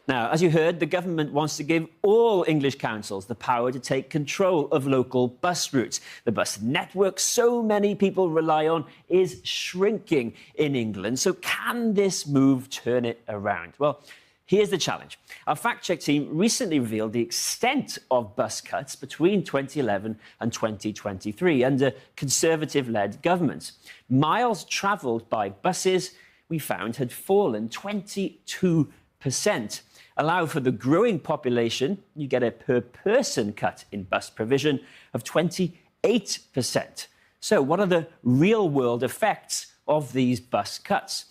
Now, as you heard, the government wants to give all English councils the power to take control of local bus routes. The bus network so many people rely on is shrinking in England. So can this move turn it around? Well, here's the challenge. Our fact-check team recently revealed the extent of bus cuts between 2011 and 2023 under Conservative-led governments. Miles travelled by buses, we found, had fallen 22%. Allow for the growing population, you get a per-person cut in bus provision of 28%. So what are the real-world effects of these bus cuts?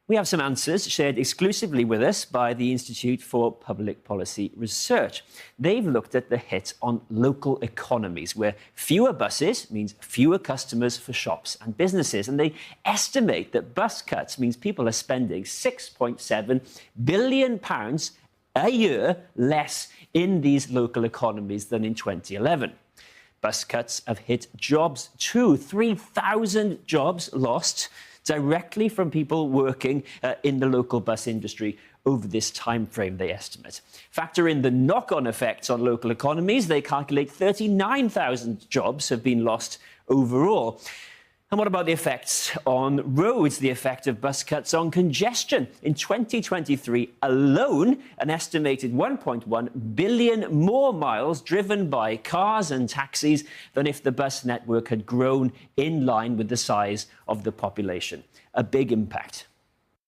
We have some answers shared exclusively with us by the Institute for Public Policy Research. They've looked at the hit on local economies, where fewer buses means fewer customers for shops and businesses. And they estimate that bus cuts means people are spending £6.7 billion a year less in these local economies than in 2011. Bus cuts have hit jobs too. 3,000 jobs lost directly from people working in the local bus industry over this time frame, they estimate. Factor in the knock-on effects on local economies, they calculate 39,000 jobs have been lost overall. And what about the effects on roads, the effect of bus cuts on congestion? In 2023 alone, an estimated 1.1 billion more miles driven by cars and taxis than if the bus network had grown in line with the size of the population. A big impact.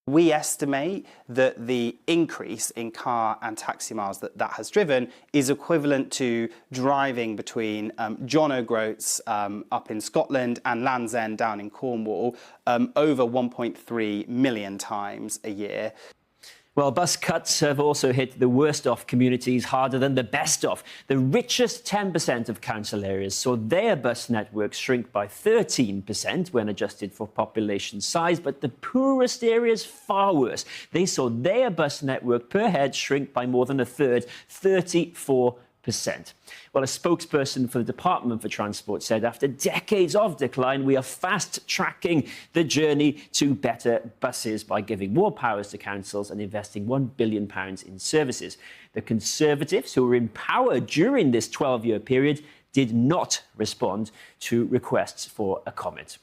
We estimate that the increase in car and taxi miles that has driven is equivalent to driving between John O'Groats up in Scotland and Land's End down in Cornwall over 1.3 million times a year. Well, bus cuts have also hit the worst-off communities harder than the best-off. The richest 10% of council areas saw their bus networks shrink by 13% when adjusted for population size, but the poorest areas far worse. They saw their bus network per head shrink by more than a third, 34%. Well, a spokesperson for the Department for Transport said after decades of decline, we are fast-tracking the journey to better buses by giving more powers to councils and investing £1 billion in services. The Conservatives, who were in power during this 12-year period, did not respond to requests for a comment.